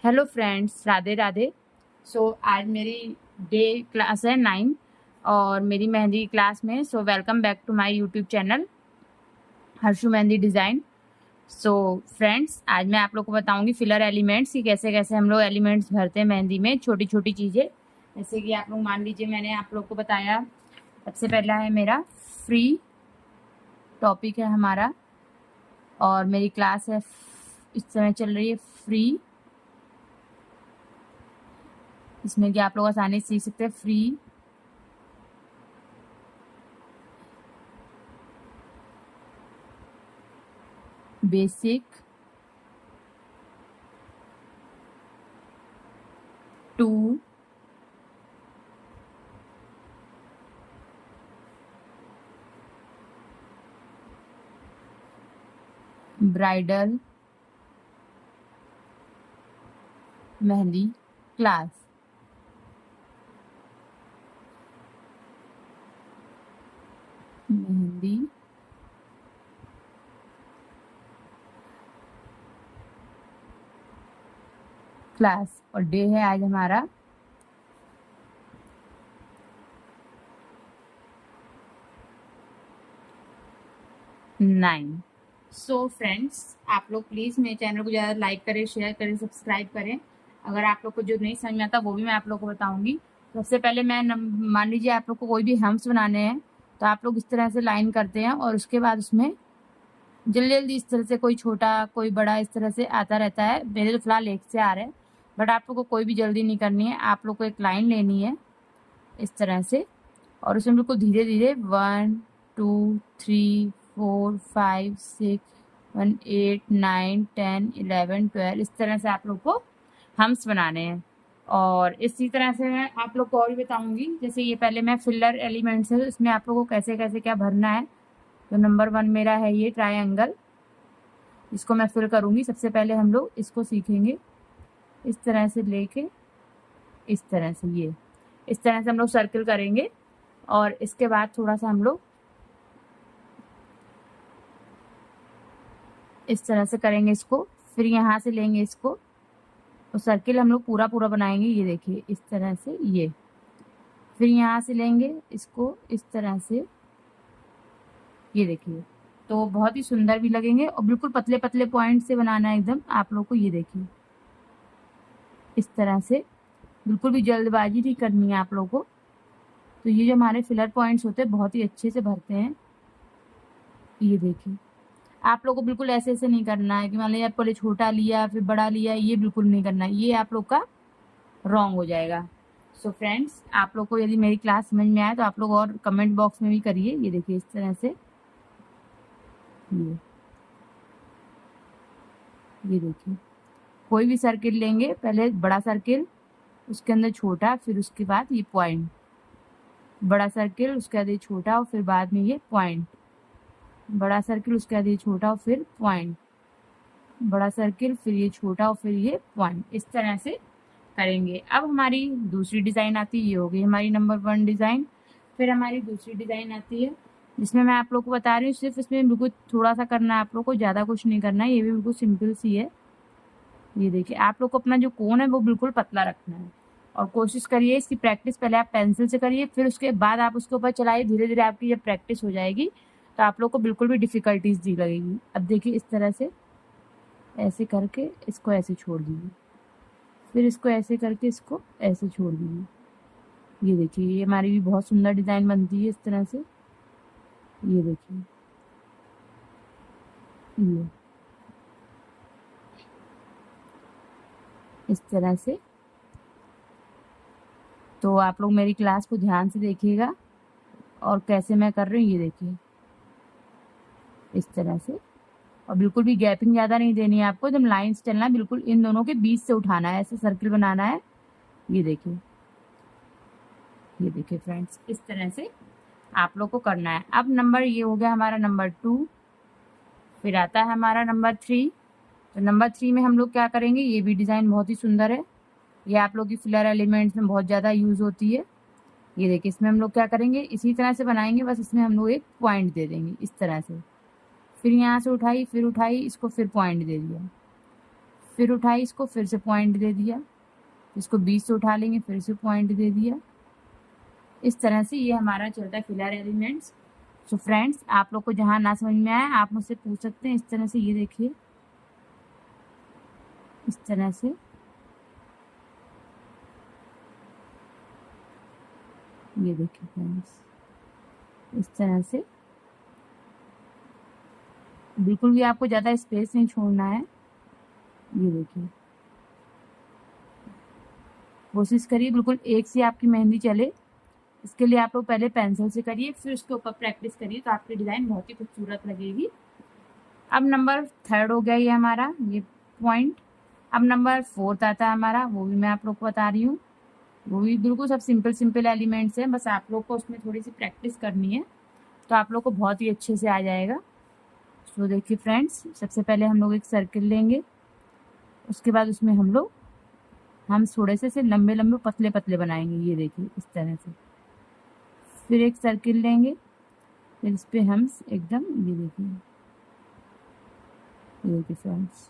Hello friends, Radhe Radhe. आज मेरी day class है 9 और मेरी मेहंदी क्लास में। Welcome back to my YouTube channel Harshu Mehndi design. Friends, आज मैं आप लोग को बताऊंगी फिलर एलिमेंट्स कि कैसे कैसे हम लोग एलिमेंट्स भरते हैं मेहंदी में, छोटी छोटी चीज़ें। जैसे कि आप लोग मान लीजिए, मैंने आप लोग को बताया, सबसे पहला है मेरा फ्री टॉपिक है हमारा, और मेरी क्लास है इस समय चल रही है फ्री, इसमें कि आप लोग आसानी से सीख सकते हैं। Free, basic, to, bridal mehndi class. Mehndi class, और डे है आज हमारा 9। फ्रेंड्स, आप लोग प्लीज़ मेरे चैनल को ज़्यादा लाइक करें, शेयर करें, सब्सक्राइब करें। अगर आप लोग को जो नहीं समझ में आता वो भी मैं आप लोग को बताऊंगी। सबसे पहले मान लीजिए आप लोग को कोई भी हम्स बनाने हैं, तो आप लोग इस तरह से लाइन करते हैं और उसके बाद उसमें जल्दी जल्दी इस तरह से कोई छोटा कोई बड़ा इस तरह से आता रहता है। मेरे तो फिलहाल एक से आ रहा है, बट आप लोग को कोई भी जल्दी नहीं करनी है। आप लोग को एक लाइन लेनी है इस तरह से, और उसमें बिल्कुल धीरे धीरे 1 2 3 4 5 6 1 8 9 10 11 12 इस तरह से आप लोग को हम्स बनाने हैं। और इसी तरह से मैं आप लोग को और भी बताऊंगी। जैसे ये पहले मैं फिलर एलिमेंट्स है, इसमें आप लोग को कैसे कैसे क्या भरना है। तो नंबर 1 मेरा है ये ट्रायंगल, इसको मैं फिल करूँगी। सबसे पहले हम लोग इसको सीखेंगे इस तरह से लेके इस तरह से, ये इस तरह से हम लोग सर्किल करेंगे, और इसके बाद थोड़ा सा हम लोग इस तरह से करेंगे इसको। फिर यहाँ से लेंगे इसको और सर्किल हम लोग पूरा पूरा बनाएंगे, ये देखिए इस तरह से ये। फिर यहाँ से लेंगे इसको इस तरह से, ये देखिए, तो बहुत ही सुंदर भी लगेंगे। और बिल्कुल पतले पतले पॉइंट से बनाना है एकदम आप लोग को, ये देखिए इस तरह से। बिल्कुल भी जल्दबाजी नहीं करनी है आप लोगों को। तो ये जो हमारे फिलर पॉइंट्स होते हैं बहुत ही अच्छे से भरते हैं, ये देखिए। आप लोग को बिल्कुल ऐसे ऐसे नहीं करना है कि मान लीजिए आप पहले छोटा लिया फिर बड़ा लिया, ये बिल्कुल नहीं करना है, ये आप लोग का रॉन्ग हो जाएगा। फ्रेंड्स, आप लोग को यदि मेरी क्लास समझ में आए तो आप लोग और कमेंट बॉक्स में भी करिए। ये देखिए इस तरह से, ये देखिए कोई भी सर्किल लेंगे, पहले बड़ा सर्किल, उसके अंदर छोटा, फिर उसके बाद ये पॉइंट, बड़ा सर्किल, उसके बाद ये छोटा और फिर बाद में ये पॉइंट, बड़ा सर्किल, उसके बाद ये छोटा और फिर पॉइंट, बड़ा सर्किल, फिर ये छोटा और फिर ये पॉइंट, इस तरह से करेंगे। अब हमारी दूसरी डिज़ाइन आती है, ये हो गई हमारी नंबर 1 डिज़ाइन। फिर हमारी दूसरी डिज़ाइन आती है जिसमें मैं आप लोग को बता रही हूँ, सिर्फ इसमें बिल्कुल थोड़ा सा करना है आप लोग को, ज़्यादा कुछ नहीं करना है। ये भी बिल्कुल सिंपल सी है। ये देखिए, आप लोग को अपना जो कोन है वो बिल्कुल पतला रखना है, और कोशिश करिए इसकी प्रैक्टिस पहले आप पेंसिल से करिए, फिर उसके बाद आप उसके ऊपर चलाइए। धीरे धीरे आपकी जब प्रैक्टिस हो जाएगी तो आप लोग को बिल्कुल भी डिफ़िकल्टीज नहीं लगेगी। अब देखिए इस तरह से ऐसे करके इसको ऐसे छोड़ दीजिए, फिर इसको ऐसे करके इसको ऐसे छोड़ दीजिए। ये देखिए, ये हमारी भी बहुत सुंदर डिज़ाइन बनती है इस तरह से। ये देखिए, ये इस तरह से। तो आप लोग मेरी क्लास को ध्यान से देखिएगा और कैसे मैं कर रही हूँ, ये देखिए इस तरह से। और बिल्कुल भी गैपिंग ज़्यादा नहीं देनी है आपको, जब लाइंस चलना है बिल्कुल इन दोनों के बीच से उठाना है, ऐसे सर्किल बनाना है। ये देखिए, ये देखिए फ्रेंड्स, इस तरह से आप लोग को करना है। अब नंबर ये हो गया हमारा नंबर 2, फिर आता है हमारा नंबर 3। तो नंबर 3 में हम लोग क्या करेंगे, ये भी डिज़ाइन बहुत ही सुंदर है, ये आप लोग की फिलर एलिमेंट्स में बहुत ज़्यादा यूज़ होती है। ये देखिए, इसमें हम लोग क्या करेंगे, इसी तरह से बनाएंगे, बस इसमें हम लोग एक पॉइंट दे देंगे इस तरह से। फिर यहाँ से उठाई, फिर उठाई इसको, फिर पॉइंट दे दिया, फिर उठाई इसको, फिर से पॉइंट दे दिया, इसको 20 से उठा लेंगे, फिर से पॉइंट दे दिया। इस तरह से ये हमारा चलता है फिलर एलिमेंट्स। सो फ्रेंड्स, आप लोग को जहाँ ना समझ में आए आप मुझसे पूछ सकते हैं। इस तरह से ये देखिए, इस तरह से ये देखिए फ्रेंड्स, इस तरह से बिल्कुल भी आपको ज़्यादा स्पेस नहीं छोड़ना है। ये देखिए, कोशिश करिए बिल्कुल एक से आपकी मेहंदी चले। इसके लिए आप लोग पहले पेंसिल से करिए, फिर उसके ऊपर प्रैक्टिस करिए, तो आपकी डिज़ाइन बहुत ही खूबसूरत लगेगी। अब नंबर 3 हो गया ये हमारा, ये पॉइंट। अब नंबर 4 आता है हमारा, वो भी मैं आप लोग को बता रही हूँ। वो भी बिल्कुल सब सिंपल सिंपल एलिमेंट्स हैं, बस आप लोग को उसमें थोड़ी सी प्रैक्टिस करनी है, तो आप लोग को बहुत ही अच्छे से आ जाएगा। तो देखिए फ्रेंड्स, सबसे पहले हम लोग एक सर्किल लेंगे, उसके बाद उसमें हम थोड़े से लंबे लंबे पतले पतले बनाएंगे। ये देखिए इस तरह से। फिर एक सर्किल लेंगे, फिर इस पर हम एकदम ये देखिए फ्रेंड्स,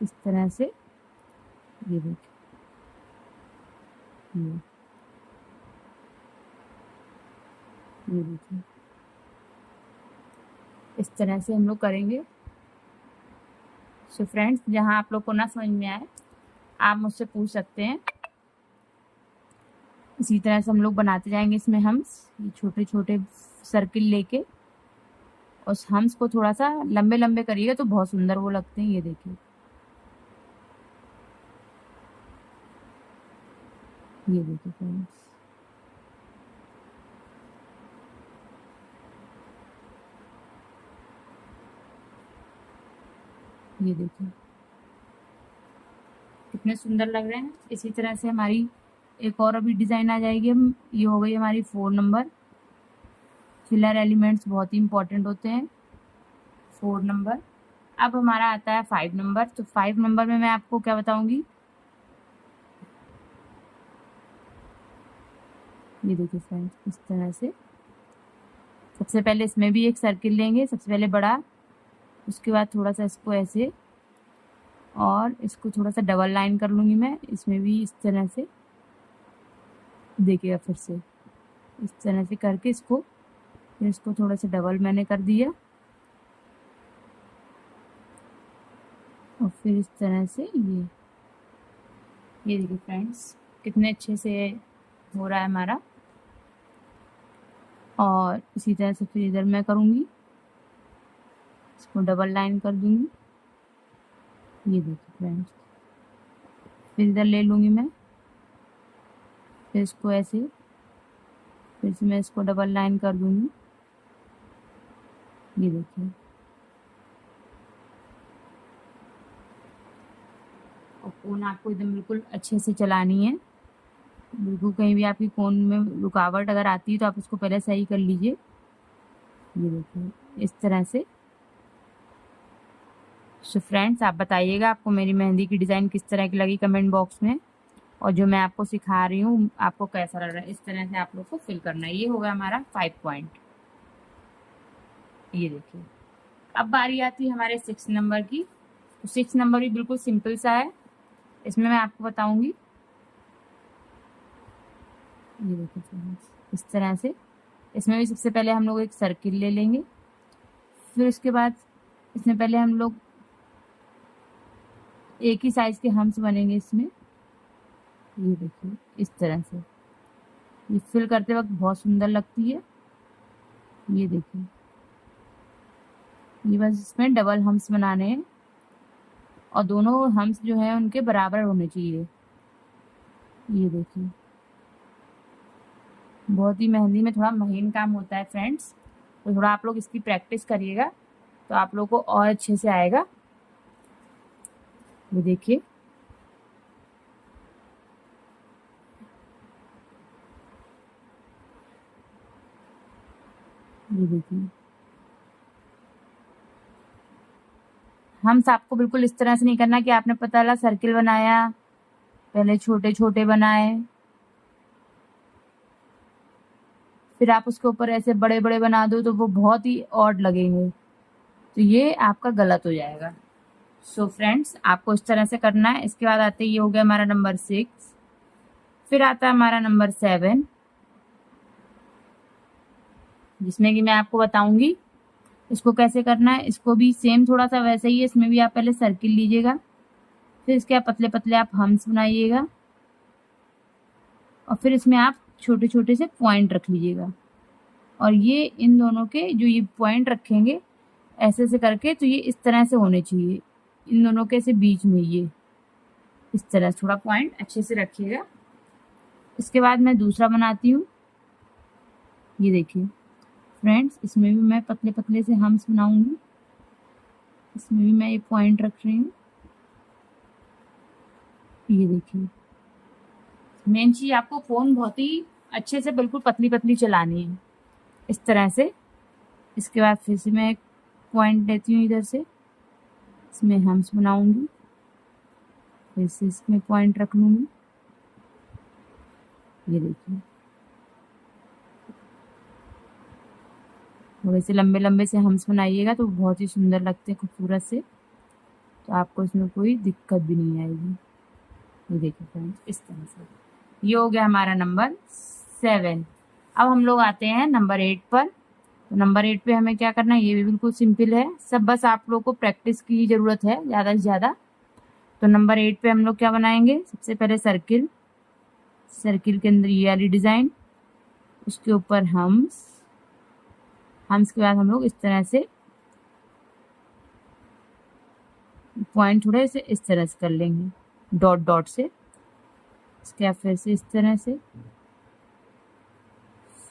इस तरह से ये देखिए, ये देखिए इस तरह से हम लोग करेंगे। सो फ्रेंड्स, जहाँ आप लोग को ना समझ में आए आप मुझसे पूछ सकते हैं। इसी तरह से हम लोग बनाते जाएंगे। इसमें हम ये छोटे छोटे सर्किल लेके उस हम्स को थोड़ा सा लंबे लंबे करिएगा तो बहुत सुंदर वो लगते हैं। ये देखिए, ये देखिए फ्रेंड्स, ये देखिए कितने सुंदर लग रहे हैं। इसी तरह से हमारी एक और अभी डिज़ाइन आ जाएगी। हम ये हो गई हमारी 4 नंबर। फिलर एलिमेंट्स बहुत ही इंपॉर्टेंट होते हैं। 4 नंबर। अब हमारा आता है 5 नंबर। तो 5 नंबर में मैं आपको क्या बताऊंगी, ये देखिए फ्रेंड्स, इस तरह से सबसे पहले इसमें भी एक सर्किल लेंगे, सबसे पहले बड़ा, उसके बाद थोड़ा सा इसको ऐसे, और इसको थोड़ा सा डबल लाइन कर लूँगी मैं। इसमें भी इस तरह से देखिएगा, फिर से इस तरह से करके फिर इसको थोड़ा सा डबल मैंने कर दिया, और फिर इस तरह से ये देखिए फ्रेंड्स कितने अच्छे से हो रहा है हमारा। और इसी तरह से फिर इधर मैं करूँगी, इसको डबल लाइन कर दूँगी। ये देखिए फ्रेंड्स, फिर इधर ले लूँगी मैं, फिर इसको ऐसे, फिर से मैं इसको डबल लाइन कर दूँगी। ये देखिए, और कोन आपको एकदम बिल्कुल अच्छे से चलानी है। बिल्कुल कहीं भी आपकी कोन में रुकावट अगर आती है तो आप उसको पहले सही कर लीजिए। ये देखिए इस तरह से। सो फ्रेंड्स, आप बताइएगा आपको मेरी मेहंदी की डिज़ाइन किस तरह की लगी कमेंट बॉक्स में, और जो मैं आपको सिखा रही हूँ आपको कैसा लग रहा है। इस तरह से आप लोग को फिल करना है। ये होगा हमारा 5 पॉइंट। ये देखिए, अब बारी आती है हमारे 6 नंबर की। तो 6 नंबर भी बिल्कुल सिंपल सा है, इसमें मैं आपको बताऊंगी। ये देखिए फ्रेंड्स, इस तरह से इसमें भी सबसे पहले हम लोग एक सर्किल ले लेंगे, फिर उसके बाद इसमें पहले हम लोग एक ही साइज के हम्स बनेंगे इसमें। ये देखिए इस तरह से, ये फिल करते वक्त बहुत सुंदर लगती है। ये देखिए, ये बस इसमें डबल हम्स बनाने हैं, और दोनों हम्स जो हैं उनके बराबर होने चाहिए। ये देखिए, बहुत ही मेहंदी में थोड़ा महीन काम होता है फ्रेंड्स, तो थोड़ा आप लोग इसकी प्रैक्टिस करिएगा तो आप लोग को और अच्छे से आएगा। ये देखिए, ये देखिए, हम्स आपको बिल्कुल इस तरह से नहीं करना कि आपने पता लगा सर्किल बनाया, पहले छोटे छोटे बनाए, फिर आप उसके ऊपर ऐसे बड़े बड़े बना दो तो वो बहुत ही ऑड लगेंगे, तो ये आपका गलत हो जाएगा। सो फ्रेंड्स, आपको इस तरह से करना है। इसके बाद आते ये हो गया हमारा नंबर 6, फिर आता है हमारा नंबर 7, जिसमें कि मैं आपको बताऊंगी इसको कैसे करना है। इसको भी सेम थोड़ा सा वैसे ही है, इसमें भी आप पहले सर्किल लीजिएगा, फिर इसके आप पतले पतले आप हम्स बनाइएगा, और फिर इसमें आप छोटे छोटे से पॉइंट रख लीजिएगा। और ये इन दोनों के जो ये पॉइंट रखेंगे ऐसे ऐसे करके, तो ये इस तरह से होने चाहिए, इन दोनों के से बीच में ये इस तरह थोड़ा पॉइंट अच्छे से रखिएगा। इसके बाद मैं दूसरा बनाती हूँ। ये देखिए फ्रेंड्स, इसमें भी मैं पतले पतले से हम्स बनाऊंगी, इसमें भी मैं ये पॉइंट रख रही हूँ। ये देखिए, मेन चीज आपको फोन बहुत ही अच्छे से बिल्कुल पतली पतली चलानी है, इस तरह से। इसके बाद फिर से मैं एक पॉइंट लेती हूँ इधर से, इसमें हम्स बनाऊंगी, फिर से इसमें पॉइंट रख लूंगी। ये देखिए, थोड़े से लंबे लंबे से हम्स बनाइएगा तो बहुत ही सुंदर लगते हैं, खूबसूरत से, तो आपको इसमें कोई दिक्कत भी नहीं आएगी। ये देखिए फ्रेंड्स, इस तरह से ये हो गया हमारा नंबर 7। अब हम लोग आते हैं नंबर 8 पर। तो नंबर 8 पे हमें क्या करना है, ये भी बिल्कुल सिंपल है सब, बस आप लोग को प्रैक्टिस की ज़रूरत है ज़्यादा से ज़्यादा। तो नंबर 8 पे हम लोग क्या बनाएंगे, सबसे पहले सर्किल, सर्किल के अंदर ये वाली डिज़ाइन, उसके ऊपर हम्स, हम्स के बाद हम लोग इस तरह से पॉइंट थोड़े से इस तरह से कर लेंगे, डॉट डॉट से। इसके बाद फिर से इस तरह से,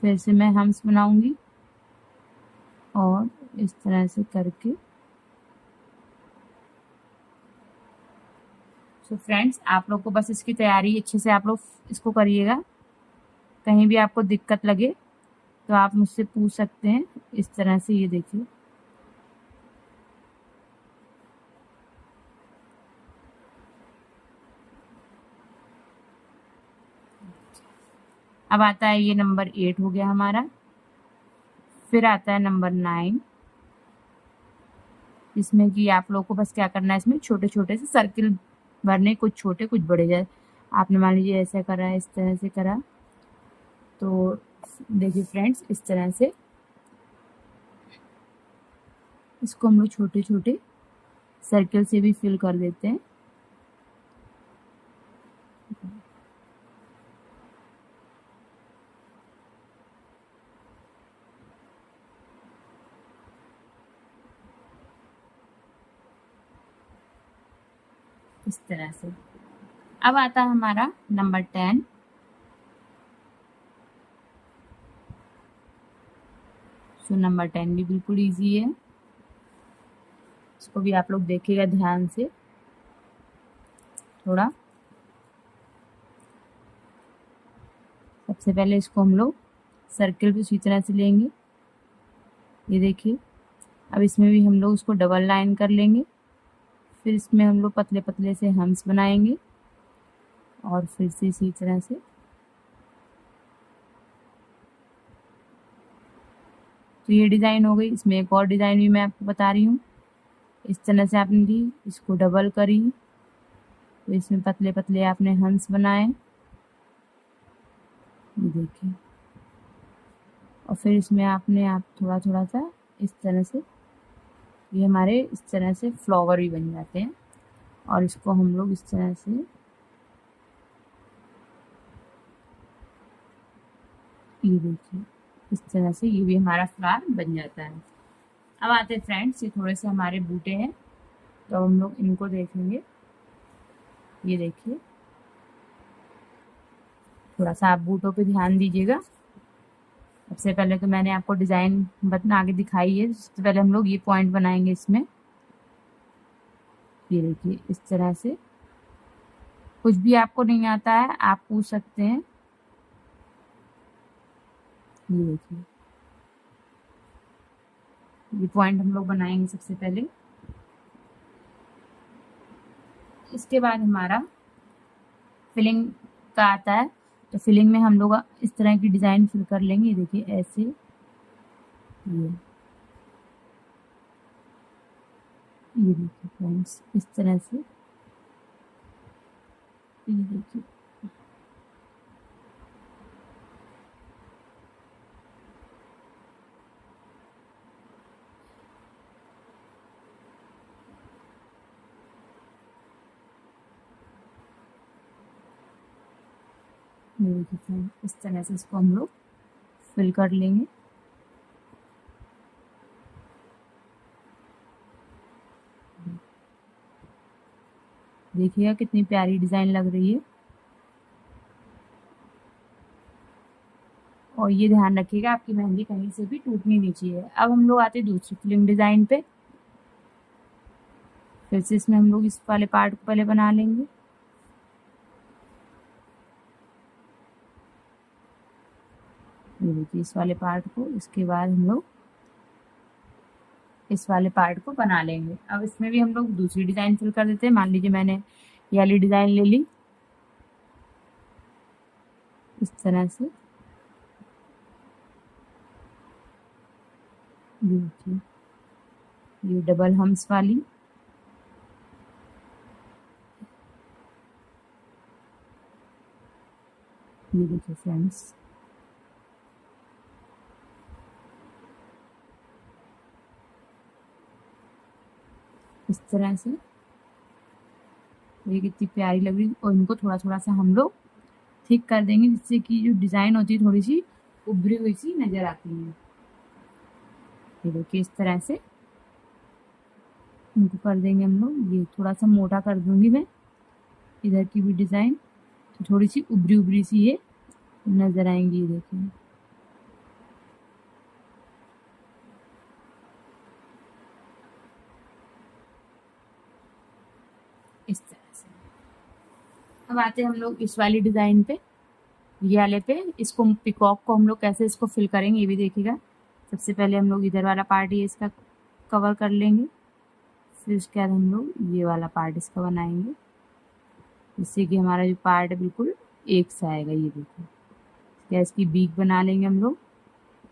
फिर से मैं हम्स बनाऊंगी, और इस तरह से करके। सो फ्रेंड्स, आप लोग को बस इसकी तैयारी अच्छे से आप लोग इसको करिएगा। कहीं भी आपको दिक्कत लगे तो आप मुझसे पूछ सकते हैं, इस तरह से। ये देखिए, अब आता है ये नंबर 8 हो गया हमारा। फिर आता है नंबर 9, इसमें कि आप लोग को बस क्या करना है, इसमें छोटे छोटे से सर्किल भरने, कुछ छोटे कुछ बड़े। जाए आपने मान लीजिए ऐसा करा, इस तरह से करा, तो देखिए फ्रेंड्स, इस तरह से इसको हम लोग छोटे छोटे सर्किल से भी फिल कर देते हैं। इस तरह से। अब आता है हमारा नंबर 10। सो नंबर 10 भी बिल्कुल इजी है, इसको भी आप लोग देखिएगा ध्यान से थोड़ा। सबसे पहले इसको हम लोग सर्किल भी उसी तरह से लेंगे। ये देखिए, अब इसमें भी हम लोग उसको डबल लाइन कर लेंगे, फिर इसमें हम लोग पतले पतले से हम्स बनाएंगे, और फिर से इसी तरह से। तो ये डिज़ाइन हो गई। इसमें एक और डिज़ाइन भी मैं आपको बता रही हूँ, इस तरह से आपने ली, इसको डबल करी, तो इसमें पतले पतले आपने हंस बनाए। ये देखिए, और फिर इसमें आपने आप थोड़ा थोड़ा सा इस तरह से, ये हमारे इस तरह से फ्लावर भी बन जाते हैं। और इसको हम लोग इस तरह से, ये देखिए, इस तरह से ये भी हमारा फ्लावर बन जाता है। अब आते हैं फ्रेंड्स, ये थोड़े से हमारे बूटे हैं, तो हम लोग इनको देखेंगे। ये देखिए, थोड़ा सा आप बूटों पे ध्यान दीजिएगा। सबसे पहले तो मैंने आपको डिज़ाइन बतना आगे दिखाई है, सबसे पहले हम लोग ये पॉइंट बनाएंगे इसमें। ये देखिए, इस तरह से। कुछ भी आपको नहीं आता है आप पूछ सकते हैं। ये देखिए, ये पॉइंट हम लोग बनाएंगे सबसे पहले। इसके बाद हमारा फिलिंग का आता है, तो फिलिंग में हम लोग इस तरह की डिज़ाइन फिल कर लेंगे। ये देखिए, ऐसे, ये ये देखिए फ्रेंड्स, इस तरह से ये देखिए। ये देखिए फ्रेंड्स, इस तरह से इसको हम लोग फिल कर लेंगे। देखिएगा कितनी प्यारी डिज़ाइन लग रही है। और ये ध्यान रखिएगा आपकी मेहंदी कहीं से भी टूटनी नहीं चाहिए। अब हम लोग आते हैं दूसरी फिलिंग डिज़ाइन पे। फिर से इसमें हम लोग इस वाले पार्ट को पहले बना लेंगे। ये देखिए इस वाले पार्ट को, इसके बाद हम लोग इस वाले पार्ट को बना लेंगे। अब इसमें भी हम लोग दूसरी डिज़ाइन फिल कर देते हैं। मान लीजिए मैंने ये वाली डिज़ाइन ले ली, इस तरह से। देखिए ये डबल हम्स वाली, ये देखिए फ्रेंड्स, इस तरह से ये कितनी प्यारी लग रही है। और इनको थोड़ा थोड़ा सा हम लोग थिक कर देंगे, जिससे कि जो डिज़ाइन होती है थोड़ी सी उभरी हुई सी नज़र आती है। ये देखिए इस तरह से इनको कर देंगे हम लोग। ये थोड़ा सा मोटा कर दूंगी मैं, इधर की भी डिज़ाइन तो थोड़ी सी उभरी उभरी सी ये नज़र आएंगी। ये देखिए इस तरह से। अब आते हैं हम लोग इस वाली डिज़ाइन पे, ये वाले पे। इसको पिकॉक को हम लोग कैसे इसको फिल करेंगे ये भी देखिएगा। सबसे पहले हम लोग इधर वाला पार्ट ये इसका कवर कर लेंगे। फिर उसके बाद हम लोग ये वाला पार्ट इसका बनाएंगे, जिससे कि हमारा जो पार्ट है बिल्कुल एक सा आएगा। ये देखिए क्या, इसकी बीक बना लेंगे हम लोग।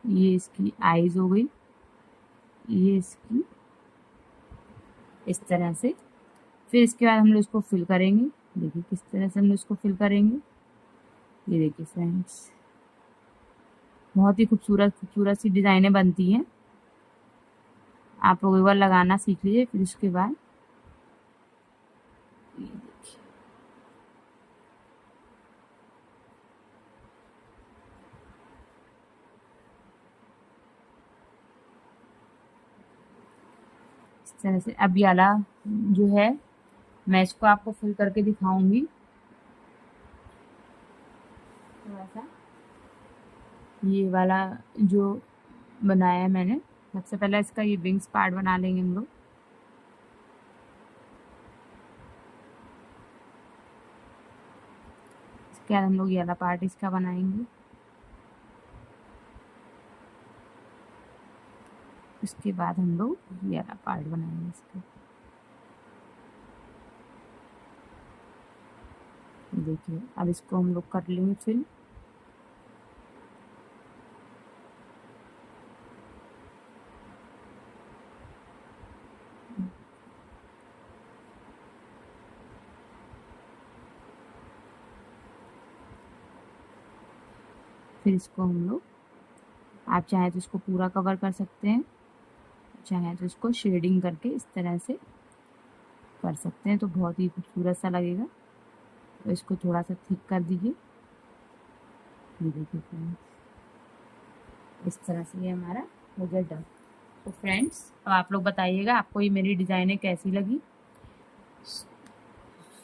ये इसकी आईज हो गई, ये इसकी इस तरह से। फिर इसके बाद हम लोग इसको फिल करेंगे। देखिए किस तरह से हम लोग इसको फिल करेंगे। ये देखिए फ्रेंड्स, बहुत ही खूबसूरत खूबसूरत सी डिज़ाइनें बनती हैं। आप लोग एक बार लगाना सीख लीजिए। फिर उसके बाद ये देखिए इस तरह से। अब ये वाला जो है मैं इसको आपको फिल करके दिखाऊंगी थोड़ा सा। ये वाला जो बनाया है मैंने, सबसे पहले इसका ये विंग्स पार्ट बना लेंगे हम लोग। इसके बाद हम लोग ये वाला पार्ट इसका बनाएंगे। उसके बाद हम लोग ये वाला पार्ट बनाएंगे इसका। देखिए अब इसको हम लोग कर लेंगे फिर इसको हम लोग, आप चाहें तो इसको पूरा कवर कर सकते हैं, चाहें तो इसको शेडिंग करके इस तरह से कर सकते हैं, तो बहुत ही खूबसूरत सा लगेगा। तो इसको थोड़ा सा थिक कर दीजिए। ये देखिए फ्रेंड्स, इस तरह से ये हमारा हो गया डन। तो फ्रेंड्स अब आप लोग बताइएगा आपको ये मेरी डिज़ाइनें कैसी लगी।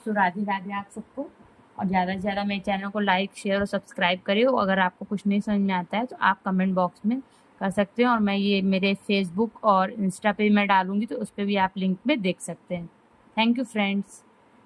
तो राधे राधे आप सबको। और ज़्यादा से ज़्यादा मेरे चैनल को लाइक शेयर और सब्सक्राइब करिए। अगर आपको कुछ नहीं समझ में आता है तो आप कमेंट बॉक्स में कर सकते हैं, और मैं ये मेरे फेसबुक और इंस्टा पे मैं डालूंगी, तो उस पर भी आप लिंक में देख सकते हैं। Thank you friends.